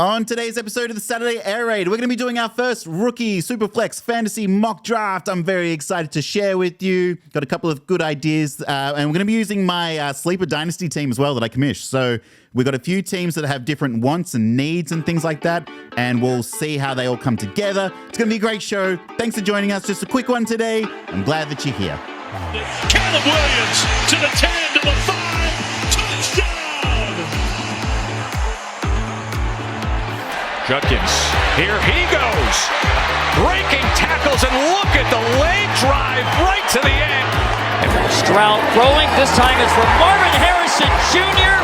On today's episode of the Saturday Air Raid, we're going to be doing our first rookie Superflex fantasy mock draft. I'm very excited to share with you. Got a couple of good ideas, and we're going to be using my Sleeper Dynasty team as well that I commissioned. So we've got a few teams that have different wants and needs and things like that, and we'll see how they all come together. It's going to be a great show. Thanks for joining us. Just a quick one today. I'm glad that you're here. Caleb Williams to the 10, to the 5, touchdown! Judkins, here he goes, breaking tackles, and look at the leg drive right to the end. Stroud throwing, this time it's from Marvin Harrison Jr.,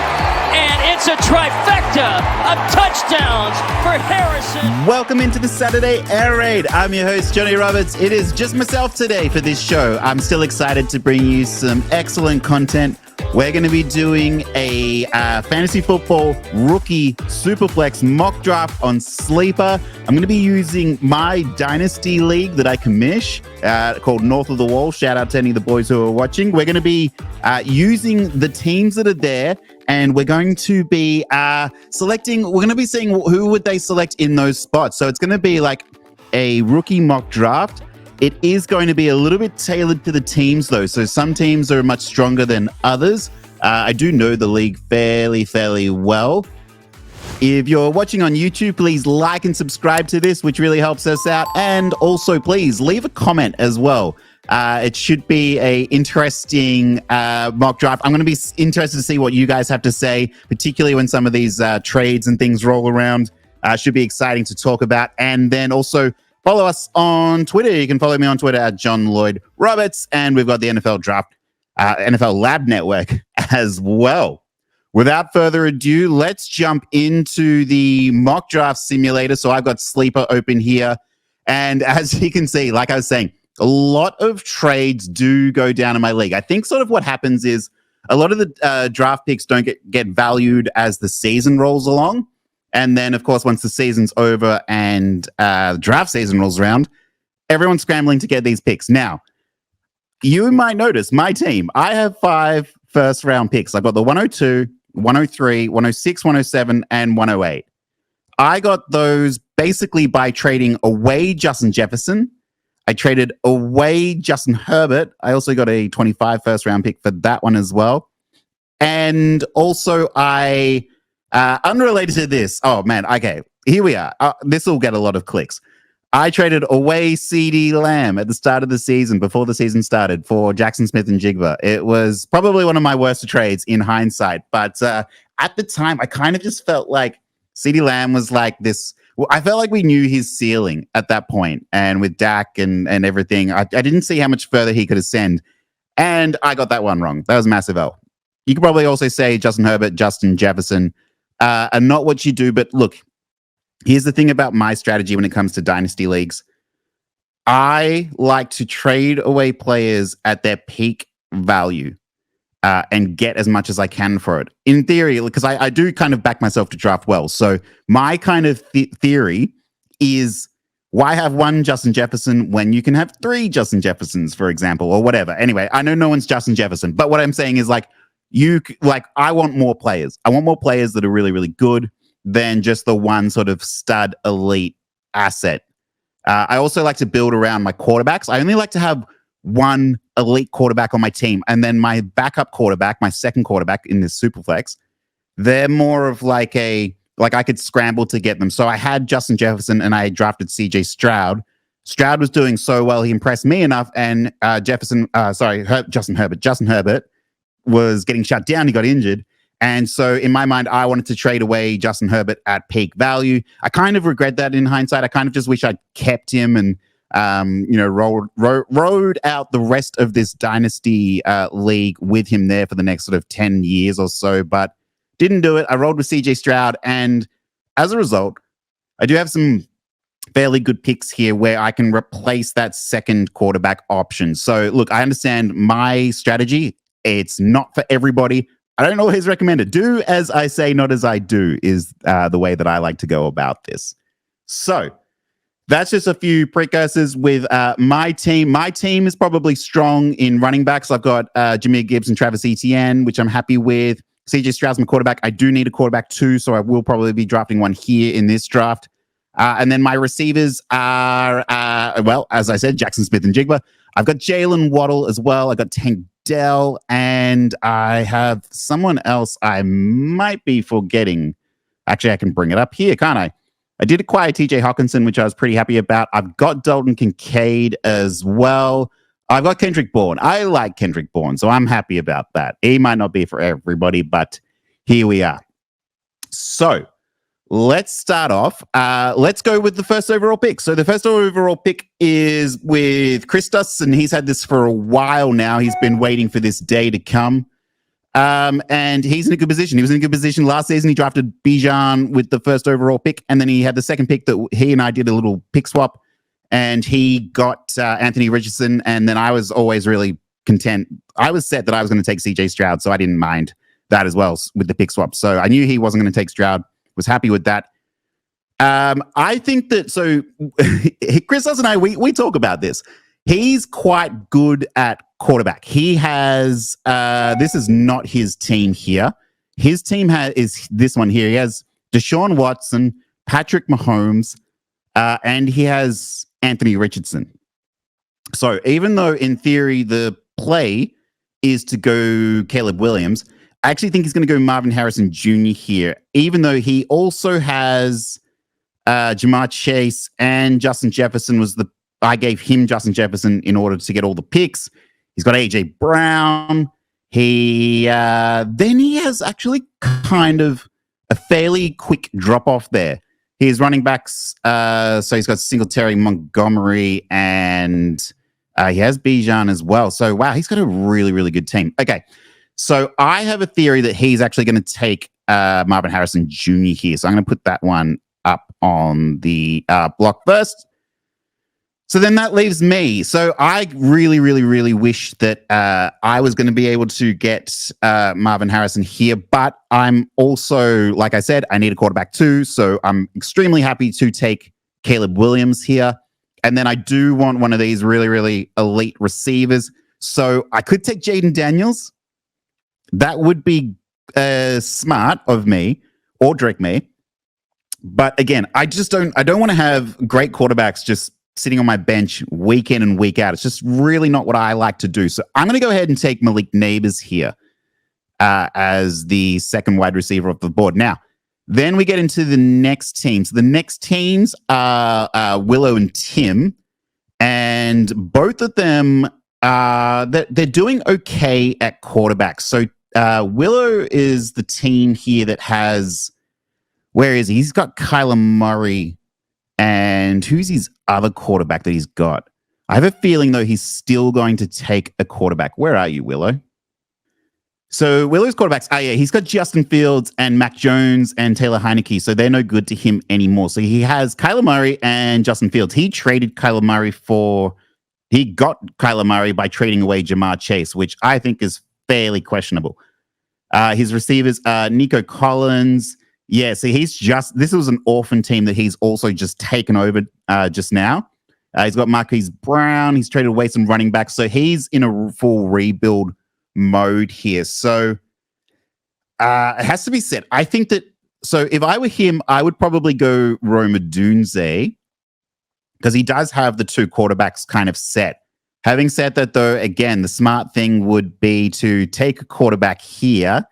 and it's a trifecta of touchdowns for Harrison. Welcome into the Saturday Air Raid. I'm your host, Johnny Roberts. It is just myself today for this show. I'm still excited to bring you some excellent content. We're going to be doing a fantasy football rookie Superflex mock draft on Sleeper. I'm going to be using my Dynasty League that I commission called North of the Wall. Shout out to any of the boys who are watching. We're going to be using the teams that are there, and we're going to be selecting. We're going to be seeing who would they select in those spots. So it's going to be like a rookie mock draft. It is going to be a little bit tailored to the teams, though. So some teams are much stronger than others. I do know the league fairly well. If you're watching on YouTube, please like and subscribe to this, which really helps us out. And also, please leave a comment as well. It should be a interesting mock draft. I'm going to be interested to see what you guys have to say, particularly when some of these trades and things roll around. Should be exciting to talk about. And then also, follow us on Twitter. You can follow me on Twitter at John Lloyd Roberts, and we've got the NFL Draft, NFL Lab Network as well. Without further ado, let's jump into the mock draft simulator. So I've got Sleeper open here, and as you can see, like I was saying, a lot of trades do go down in my league. I think sort of what happens is a lot of the draft picks don't get valued as the season rolls along. And then, of course, once the season's over and draft season rolls around, everyone's scrambling to get these picks. Now, you might notice my team. I have 5 first-round picks. I've got the 102, 103, 106, 107, and 108. I got those basically by trading away Justin Jefferson. I traded away Justin Herbert. I also got a 25 first-round pick for that one as well. And also, unrelated to this. Oh, man. Okay. Here we are. This will get a lot of clicks. I traded away CD Lamb at the start of the season, before the season started, for Jackson Smith and Jigba. It was probably one of my worst trades in hindsight. But at the time, I kind of just felt like CD Lamb was like this. Well, I felt like we knew his ceiling at that point. And with Dak and everything, I didn't see how much further he could ascend. And I got that one wrong. That was a massive L. You could probably also say Justin Herbert, Justin Jefferson, are not what you do. But look, here's the thing about my strategy when it comes to dynasty leagues. I like to trade away players at their peak value and get as much as I can for it. In theory, because I do kind of back myself to draft well. So my kind of theory is, why have one Justin Jefferson when you can have 3 Justin Jeffersons, for example, or whatever. Anyway, I know no one's Justin Jefferson, but what I'm saying is I want more players. I want more players that are really good than just the one sort of stud elite asset. I also like to build around my quarterbacks. I only like to have one elite quarterback on my team, and then my backup quarterback, my second quarterback in this Superflex, they're more of I could scramble to get them. So I had Justin Jefferson and I drafted CJ Stroud. Stroud was doing so well, he impressed me enough, and Justin Herbert was getting shut down. He got injured. And so in my mind, I wanted to trade away Justin Herbert at peak value. I kind of regret that in hindsight. I kind of just wish I'd kept him and, rode out the rest of this dynasty league with him there for the next sort of 10 years or so, but didn't do it. I rolled with CJ Stroud. And as a result, I do have some fairly good picks here where I can replace that second quarterback option. So look, I understand my strategy. It's not for everybody. I don't always recommend it. Do as I say, not as I do, is the way that I like to go about this. So that's just a few precursors with my team. My team is probably strong in running backs. I've got Jameer Gibbs and Travis Etienne, which I'm happy with. CJ Stroud's my quarterback. I do need a quarterback too, so I will probably be drafting one here in this draft. And then my receivers are, well, as I said, Jackson Smith and Jigba. I've got Jalen Waddle as well. I got Tank Dell, and I have someone else I might be forgetting. Actually, I can bring it up here, can't I? I did acquire TJ Hawkinson, which I was pretty happy about. I've got Dalton Kincaid as well. I've got Kendrick Bourne. I like Kendrick Bourne, so I'm happy about that. He might not be for everybody, but here we are. So let's start off. Let's go with the first overall pick. So the first overall pick is with Christos, and he's had this for a while now. He's been waiting for this day to come. And he's in a good position. He was in a good position last season. He drafted Bijan with the first overall pick, and then he had the second pick that he and I did a little pick swap, and he got Anthony Richardson, and then I was always really content. I was set that I was going to take CJ Stroud, so I didn't mind that as well with the pick swap. So I knew he wasn't going to take Stroud. Was happy with that. I think that, so Christos and I, we talk about this. He's quite good at quarterback. He has, this is not his team here. His team is this one here. He has Deshaun Watson, Patrick Mahomes, and he has Anthony Richardson. So even though in theory the play is to go Caleb Williams, I actually think he's going to go Marvin Harrison Jr. here, even though he also has Jamar Chase and Justin Jefferson I gave him Justin Jefferson in order to get all the picks. He's got AJ Brown. Then he has actually kind of a fairly quick drop off there. His running backs, so he's got Singletary, Montgomery, and he has Bijan as well. So wow, he's got a really, really good team. Okay, so I have a theory that he's actually going to take Marvin Harrison Jr. here. So I'm going to put that one up on the block first. So then that leaves me. So I really, really, really wish that I was going to be able to get Marvin Harrison here, but I'm also, like I said, I need a quarterback too. So I'm extremely happy to take Caleb Williams here. And then I do want one of these really, really elite receivers. So I could take Jaden Daniels. That would be smart of me, or Drake May. But again, I don't want to have great quarterbacks just sitting on my bench week in and week out. It's just really not what I like to do. So I'm going to go ahead and take Malik Nabers here as the second wide receiver off the board. Now, then we get into the next teams. The next teams are Willow and Tim, and both of them, they're doing okay at quarterback. So Willow is the team here that has, where is he? He's got Kyler Murray. And who's his other quarterback that he's got? I have a feeling, though, he's still going to take a quarterback. Where are you, Willow? So Willow's quarterbacks, he's got Justin Fields and Mac Jones and Taylor Heineke, so they're no good to him anymore. So he has Kyler Murray and Justin Fields. He got Kyler Murray by trading away Jamar Chase, which I think is fairly questionable. His receivers are Nico Collins. Yeah, so this was an orphan team that he's also just taken over just now. He's got Marquise Brown. He's traded away some running backs. So he's in a full rebuild mode here. So it has to be said. I think that, so if I were him, I would probably go Rome Odunze because he does have the two quarterbacks kind of set. Having said that, though, again, the smart thing would be to take a quarterback here.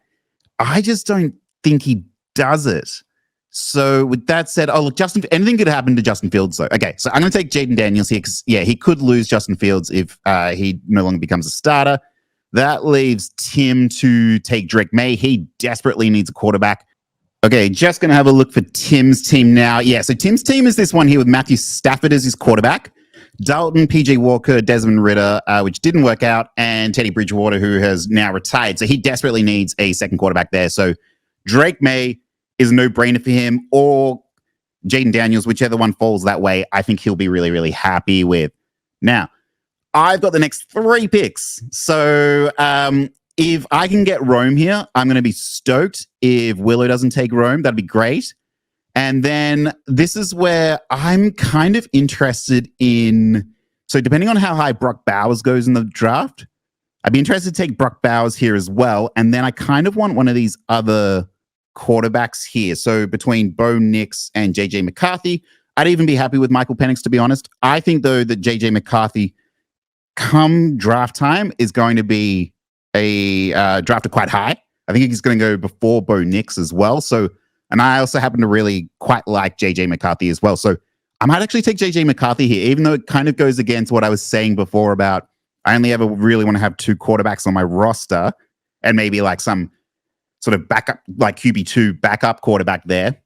I just don't think he does it. So with that said, look, anything could happen to Justin Fields, though. Okay, so I'm going to take Jaden Daniels here because, yeah, he could lose Justin Fields if he no longer becomes a starter. That leaves Tim to take Drake May. He desperately needs a quarterback. Okay, just going to have a look for Tim's team now. Yeah, so Tim's team is this one here with Matthew Stafford as his quarterback, Dalton, PJ Walker, Desmond Ridder, which didn't work out, and Teddy Bridgewater, who has now retired. So he desperately needs a second quarterback there. So Drake May is a no-brainer for him, or Jaden Daniels, whichever one falls that way, I think he'll be really, really happy with. Now, I've got the next 3 picks. So if I can get Rome here, I'm going to be stoked. If Willow doesn't take Rome, that'd be great. And then this is where I'm kind of interested in, so depending on how high Brock Bowers goes in the draft, I'd be interested to take Brock Bowers here as well. And then I kind of want one of these other quarterbacks here. So between Bo Nix and JJ McCarthy, I'd even be happy with Michael Penix, to be honest. I think, though, that JJ McCarthy, come draft time, is going to be drafted quite high. I think he's going to go before Bo Nix as well. So, and I also happen to really quite like JJ McCarthy as well. So I might actually take JJ McCarthy here, even though it kind of goes against what I was saying before about I only ever really want to have two quarterbacks on my roster and maybe like some sort of backup, like QB2 backup quarterback there.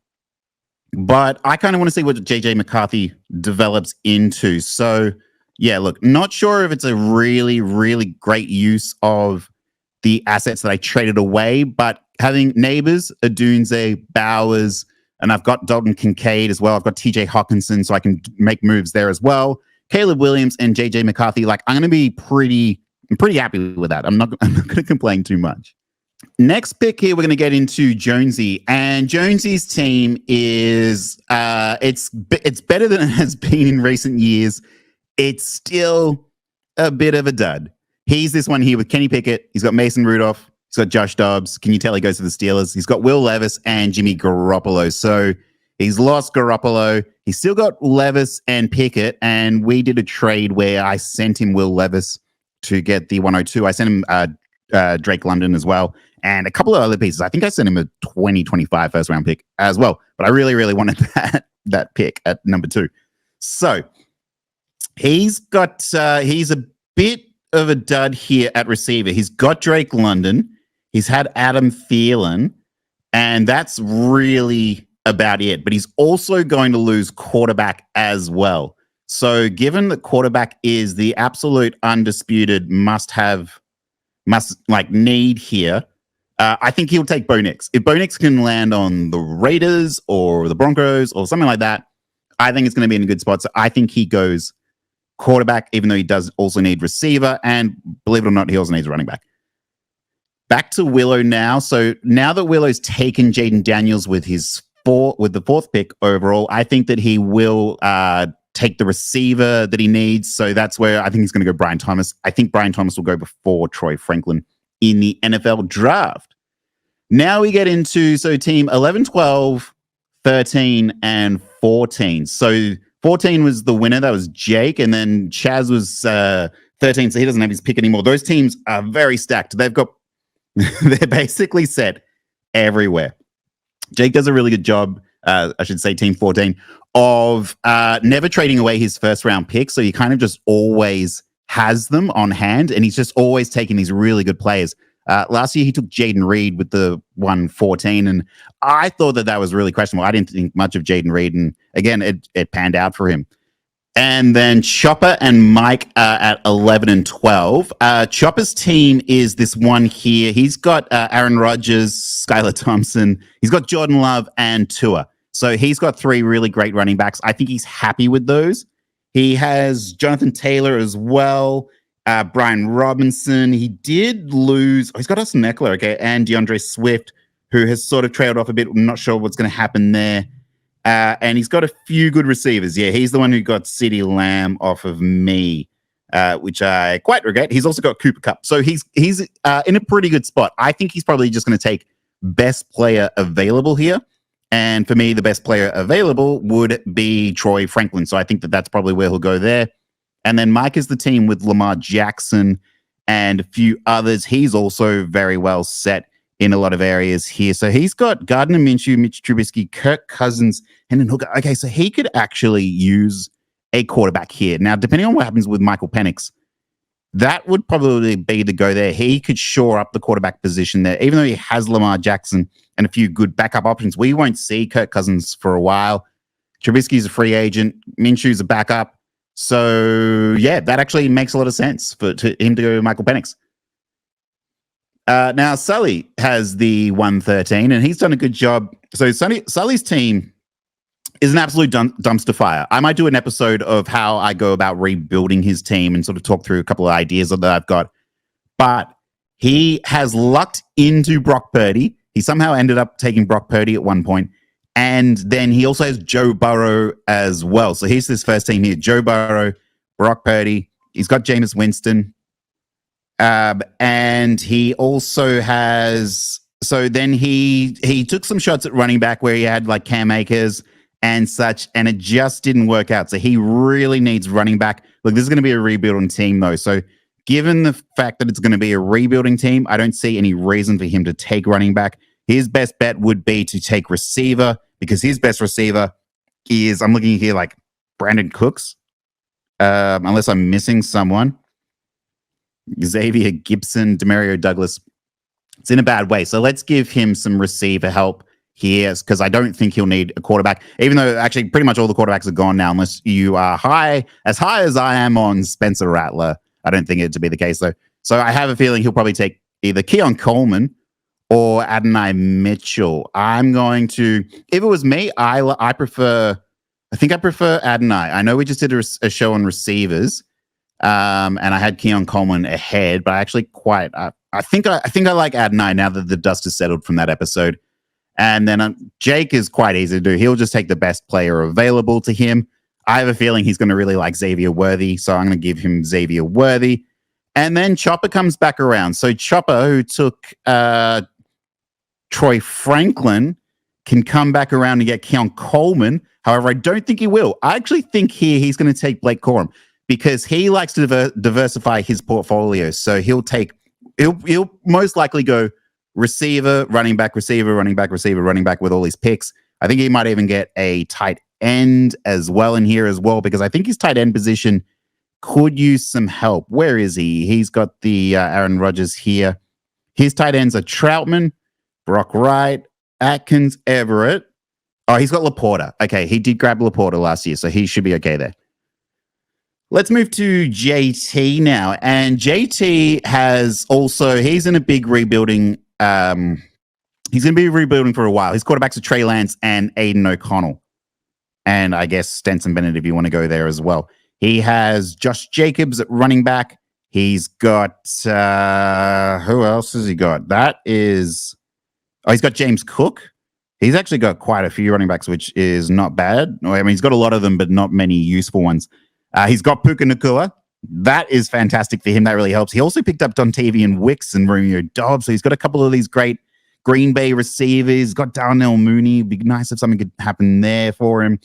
But I kind of want to see what JJ McCarthy develops into. So, yeah, look, not sure if it's a really, really great use of the assets that I traded away, but having Nabers, Odense, Bowers, and I've got Dalton Kincaid as well. I've got TJ Hawkinson, so I can make moves there as well. Caleb Williams and JJ McCarthy, like I'm going to be pretty happy with that. I'm not going to complain too much. Next pick here, we're going to get into Jonesy, and Jonesy's team is it's better than it has been in recent years. It's still a bit of a dud. He's this one here with Kenny Pickett. He's got Mason Rudolph. He's got Josh Dobbs. Can you tell he goes to the Steelers? He's got Will Levis and Jimmy Garoppolo. So he's lost Garoppolo. He's still got Levis and Pickett. And we did a trade where I sent him Will Levis to get the 102. I sent him Drake London as well, and a couple of other pieces. I think I sent him a 2025 first round pick as well. But I really, really wanted that pick at number 2. So he's a bit of a dud here at receiver. He's got Drake London. He's had Adam Thielen, and that's really about it. But he's also going to lose quarterback as well. So given that quarterback is the absolute undisputed need here, I think he'll take Bo Nix. If Bo Nix can land on the Raiders or the Broncos or something like that, I think it's going to be in a good spot. So I think he goes quarterback, even though he does also need receiver. And believe it or not, he also needs a running back. Back to Willow now. So now that Willow's taken Jaden Daniels with the 4th pick overall, I think that he will take the receiver that he needs. So that's where I think he's going to go Brian Thomas. I think Brian Thomas will go before Troy Franklin in the NFL draft. Now we get into team 11, 12, 13, and 14. So 14 was the winner. That was Jake. And then Chaz was 13, so he doesn't have his pick anymore. Those teams are very stacked. They're basically set everywhere. Jake does a really good job, I should say team 14, of never trading away his first round pick. So he kind of just always has them on hand, and he's just always taking these really good players. Last year, he took Jaden Reed with the 114, and I thought that was really questionable. I didn't think much of Jaden Reed, and again, it panned out for him. And then Chopper and Mike at 11 and 12. Chopper's team is this one here. He's got Aaron Rodgers, Skylar Thompson. He's got Jordan Love and Tua. So he's got 3 really great running backs. I think he's happy with those. He has Jonathan Taylor as well. Brian Robinson. He did lose. He's got Austin Eckler, okay, and DeAndre Swift, who has sort of trailed off a bit. I'm not sure what's going to happen there. And he's got a few good receivers. Yeah, he's the one who got CeeDee Lamb off of me, which I quite regret. He's also got Cooper Kupp. So he's in a pretty good spot. I think he's probably just going to take best player available here. And for me, the best player available would be Troy Franklin. So I think that's probably where he'll go there. And then Mike is the team with Lamar Jackson and a few others. He's also very well set in a lot of areas here. So he's got Gardner Minshew, Mitch Trubisky, Kirk Cousins, and then Hooker. Okay, so he could actually use a quarterback here. Now, depending on what happens with Michael Penix, that would probably be the go there. He could shore up the quarterback position there, even though he has Lamar Jackson and a few good backup options. We won't see Kirk Cousins for a while. Trubisky's a free agent. Minshew's a backup. So, yeah, that actually makes a lot of sense for him to go Michael Penix. Now, Sully has the 113, and he's done a good job. So Sully's team is an absolute dumpster fire. I might do an episode of how I go about rebuilding his team and sort of talk through a couple of ideas that I've got. But he has lucked into Brock Purdy. He somehow ended up taking Brock Purdy at one point. And then he also has Joe Burrow as well. So here's this first team here. Joe Burrow, Brock Purdy. He's got Jameis Winston. And he also has, so then he took some shots at running back where he had like Cam Akers and such, and it just didn't work out. So he really needs running back. Look, this is going to be a rebuilding team though. So given the fact that it's going to be a rebuilding team, I don't see any reason for him to take running back. His best bet would be to take receiver, because his best receiver is, I'm looking here, like Brandon Cooks, unless I'm missing someone. Xavier Gibson, Demario Douglas. It's in a bad way. So let's give him some receiver help here, because I don't think he'll need a quarterback, even though actually pretty much all the quarterbacks are gone now, unless you are high as I am on Spencer Rattler. I don't think it to be the case, though. So I have a feeling he'll probably take either Keon Coleman or Adonai Mitchell. I'm going to, if it was me, I prefer Adonai. I know we just did a show on receivers, and I had Keon Coleman ahead, but I actually I think I like Adonai now that the dust has settled from that episode. And then Jake is quite easy to do. He'll just take the best player available to him. I have a feeling he's going to really like Xavier Worthy, so I'm going to give him Xavier Worthy. And then Chopper comes back around. So Chopper, who took Troy Franklin, can come back around and get Keon Coleman. However, I don't think he will. I actually think here he's going to take Blake Corum, because he likes to diversify his portfolio. So he'll most likely go receiver, running back, receiver, running back, receiver, running back with all his picks. I think he might even get a tight end as well in here as well, because I think his tight end position could use some help. Where is he? He's got the Aaron Rodgers here. His tight ends are Troutman, Brock Wright, Atkins, Everett. Oh, he's got Laporta. Okay, he did grab Laporta last year, so he should be okay there. Let's move to JT now. And JT has also, he's in a big rebuilding. He's going to be rebuilding for a while. His quarterbacks are Trey Lance and Aiden O'Connell. And I guess Stenson Bennett, if you want to go there as well. He has Josh Jacobs at running back. He's got, who else has he got? He's got James Cook. He's actually got quite a few running backs, which is not bad. I mean, he's got a lot of them, but not many useful ones. He's got Puka Nacua. That is fantastic for him. That really helps. He also picked up Dontavian Wicks and Romeo Dobbs. So he's got a couple of these great Green Bay receivers. He's got Darnell Mooney. It'd be nice if something could happen there for him.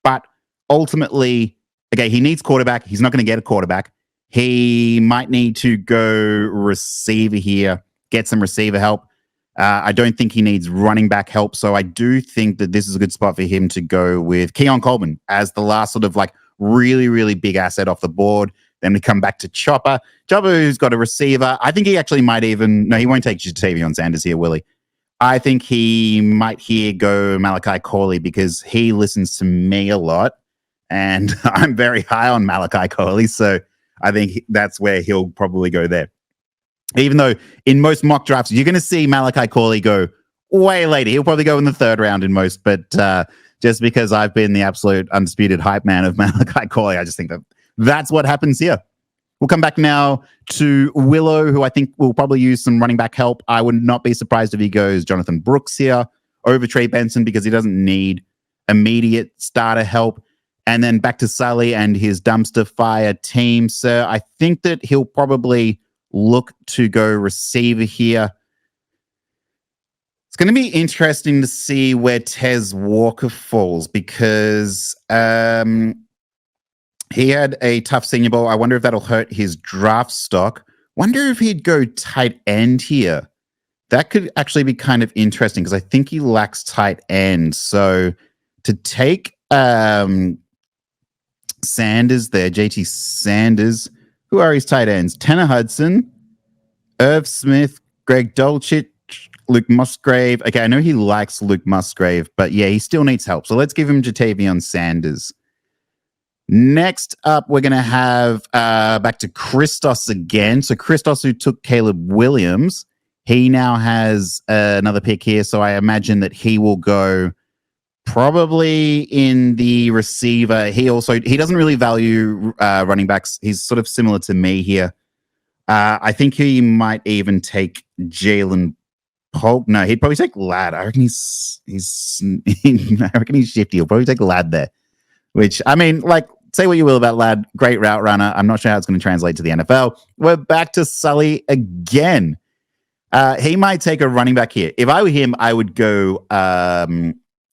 But ultimately, okay, he needs quarterback. He's not going to get a quarterback. He might need to go receiver here, get some receiver help. I don't think he needs running back help. So I do think that this is a good spot for him to go with Keon Coleman as the last sort of like really, really big asset off the board. Then we come back to Chopper. Chopper, who's got a receiver. I think he actually might even... No, he won't take Jatavion Sanders here, will he? I think he might here go Malachi Corley, because he listens to me a lot. And I'm very high on Malachi Corley. So I think that's where he'll probably go there. Even though in most mock drafts, you're going to see Malachi Corley go way later. He'll probably go in the third round in most. But just because I've been the absolute undisputed hype man of Malachi Corley, I just think that that's what happens here. We'll come back now to Willow, who I think will probably use some running back help. I would not be surprised if he goes Jonathan Brooks here over Trey Benson, because he doesn't need immediate starter help. And then back to Sully and his dumpster fire team. So I think that he'll probably look to go receiver here. It's going to be interesting to see where Tez Walker falls, because he had a tough Senior Bowl. I wonder if that'll hurt his draft stock. Wonder if he'd go tight end here. That could actually be kind of interesting, because I think he lacks tight end. So to take Sanders there, JT Sanders, who are his tight ends? Tanner Hudson, Irv Smith, Greg Dulcich, Luke Musgrave. Okay, I know he likes Luke Musgrave, but yeah, he still needs help. So let's give him Jatavion Sanders. Next up, we're going to have back to Christos again. So Christos, who took Caleb Williams, he now has another pick here. So I imagine that he will go probably in the receiver. He doesn't really value running backs. He's sort of similar to me here. I think he might even take Jalen Polk. No, he'd probably take Ladd. I reckon he's shifty. He'll probably take Ladd there. Which, I mean, like, say what you will about Ladd, great route runner. I'm not sure how it's going to translate to the NFL. We're back to Sully again. He might take a running back here. If I were him, I would go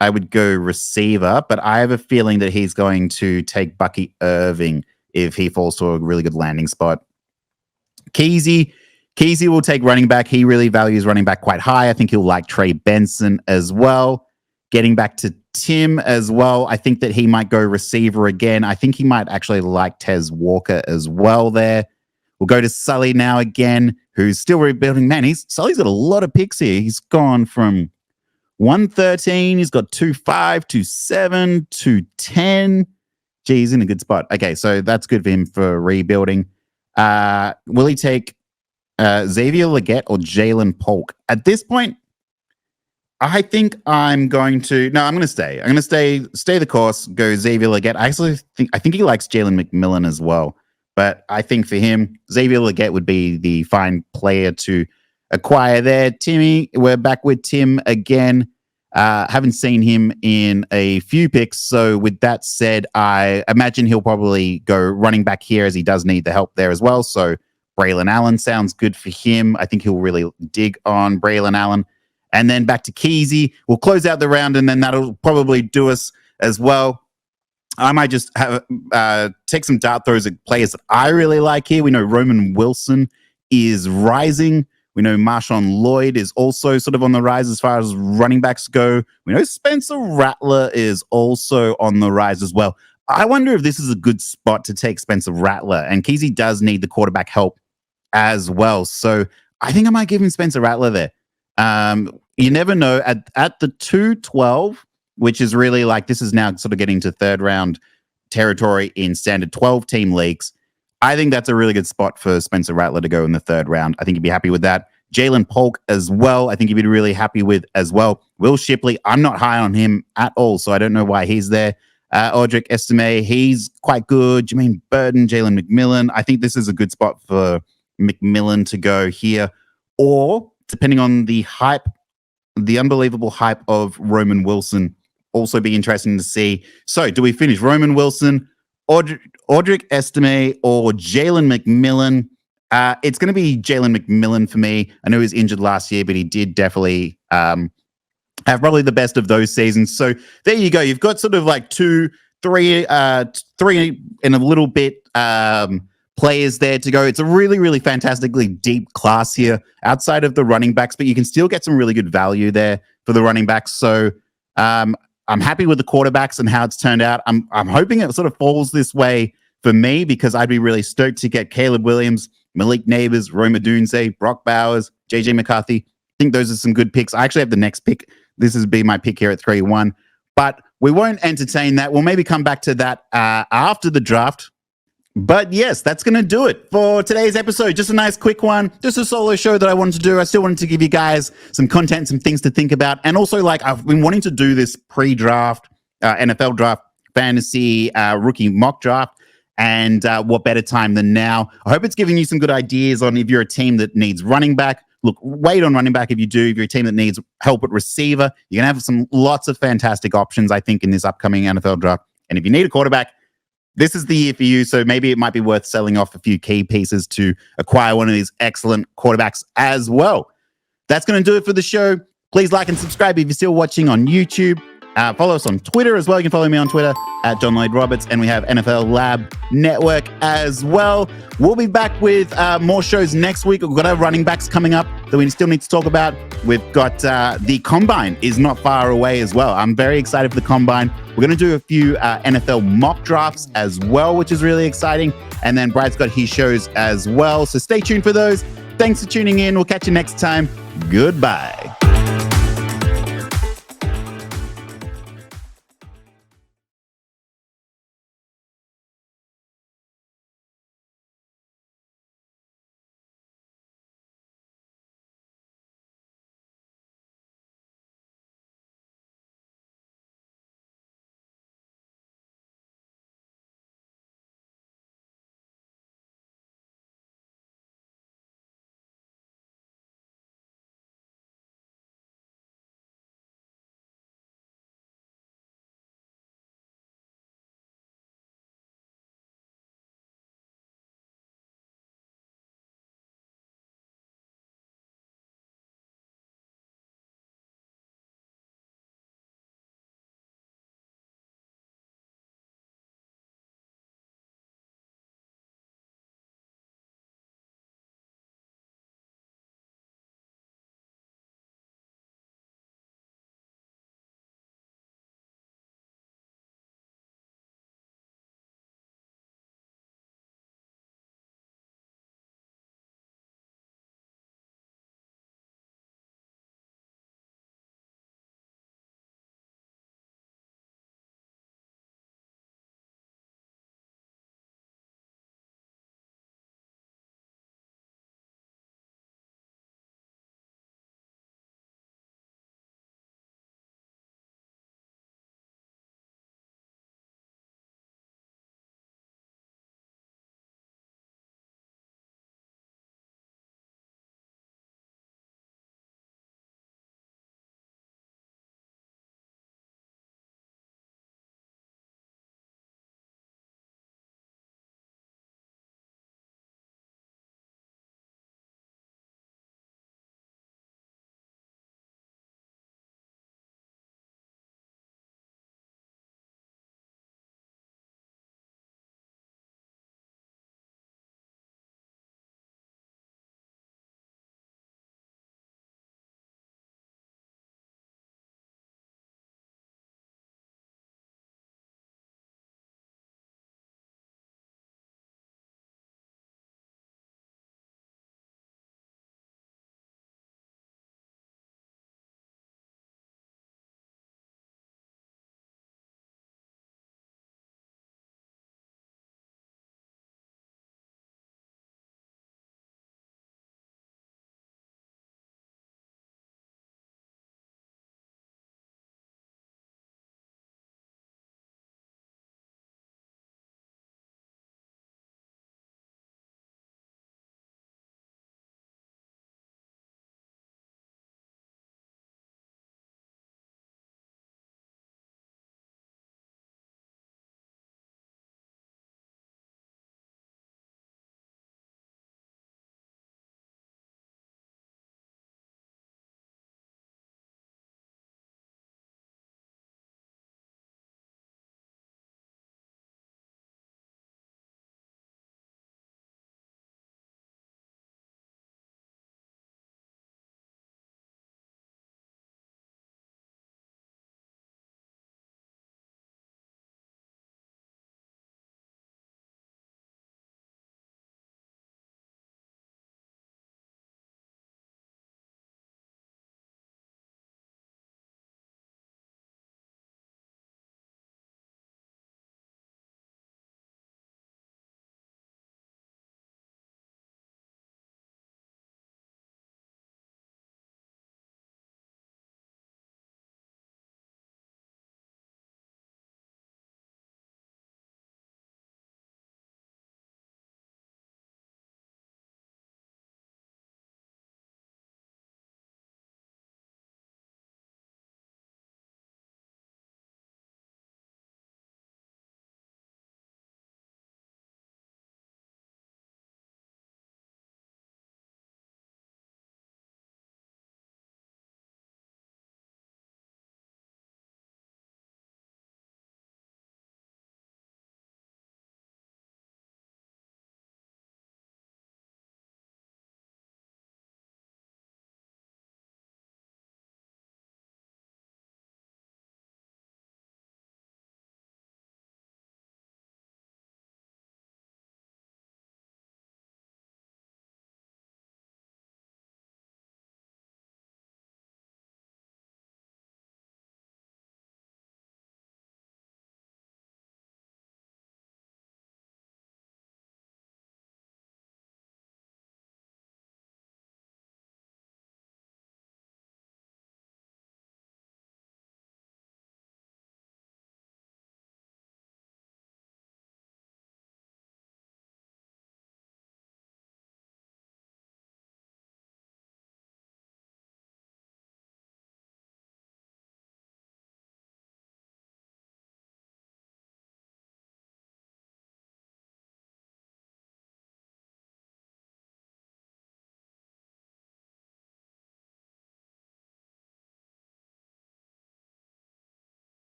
receiver, but I have a feeling that he's going to take Bucky Irving if he falls to a really good landing spot. Keezy will take running back. He really values running back quite high. I think he'll like Trey Benson as well. Getting back to Tim as well, I think that he might go receiver again. I think he might actually like Tez Walker as well there. We'll go to Sully now again, who's still rebuilding. Man, Sully's got a lot of picks here. He's gone from 113. He's got 2.5, 2.7, 2.10. Gee, he's in a good spot. Okay, so that's good for him for rebuilding. Will he take Xavier Legette or Jalen Polk? At this point, I think I'm going to stay. I'm going to stay the course, go Xavier Legette. I think he likes Jalen McMillan as well. But I think for him, Xavier Legette would be the fine player to acquire there. Timmy, we're back with Tim again. Haven't seen him in a few picks. So with that said, I imagine he'll probably go running back here as he does need the help there as well. So Braylon Allen sounds good for him. I think he'll really dig on Braylon Allen. And then back to Keezy. We'll close out the round, and then that'll probably do us as well. I might just have take some dart throws at players that I really like here. We know Roman Wilson is rising. We know Marshawn Lloyd is also sort of on the rise as far as running backs go. We know Spencer Rattler is also on the rise as well. I wonder if this is a good spot to take Spencer Rattler. And Keezy does need the quarterback help as well. So I think I might give him Spencer Rattler there. You never know. At the 212, which is really like this is now sort of getting to third round territory in standard 12-team leagues, I think that's a really good spot for Spencer Rattler to go in the third round. I think he'd be happy with that. Jalen Polk as well, I think he'd be really happy with as well. Will Shipley, I'm not high on him at all, so I don't know why he's there. Audric Estime, he's quite good. Jermaine Burton, Jalen McMillan. I think this is a good spot for McMillan to go here. Or, depending on the hype, the unbelievable hype of Roman Wilson, also be interesting to see. So, do we finish Roman Wilson, Audric Estime, or Jalen McMillan? It's going to be Jalen McMillan for me. I know he was injured last year, but he did definitely have probably the best of those seasons. So there you go. You've got sort of like three and a little bit players there to go. It's a really, really fantastically deep class here outside of the running backs, but you can still get some really good value there for the running backs. So I'm happy with the quarterbacks and how it's turned out. I'm hoping it sort of falls this way for me because I'd be really stoked to get Caleb Williams, Malik Nabers, Rome Odunze, Brock Bowers, JJ McCarthy. I think those are some good picks. I actually have the next pick. This is be my pick here at 3-1, but we won't entertain that. We'll maybe come back to that after the draft. But yes, that's going to do it for today's episode. Just a nice quick one. Just a solo show that I wanted to do. I still wanted to give you guys some content, some things to think about. And also, like, I've been wanting to do this pre-draft, NFL draft, fantasy, rookie mock draft. And what better time than now? I hope it's giving you some good ideas on if you're a team that needs running back. Look, wait on running back if you do. If you're a team that needs help at receiver, you're going to have lots of fantastic options, I think, in this upcoming NFL draft. And if you need a quarterback, this is the year for you. So maybe it might be worth selling off a few key pieces to acquire one of these excellent quarterbacks as well. That's going to do it for the show. Please like and subscribe if you're still watching on YouTube. Follow us on Twitter as well. You can follow me on Twitter at John Lloyd Roberts, and we have NFL Lab Network as well. We'll be back with more shows next week. We've got our running backs coming up that we still need to talk about. We've got the Combine is not far away as well. I'm very excited for the Combine. We're going to do a few NFL mock drafts as well, which is really exciting. And then Brad's got his shows as well. So stay tuned for those. Thanks for tuning in. We'll catch you next time. Goodbye.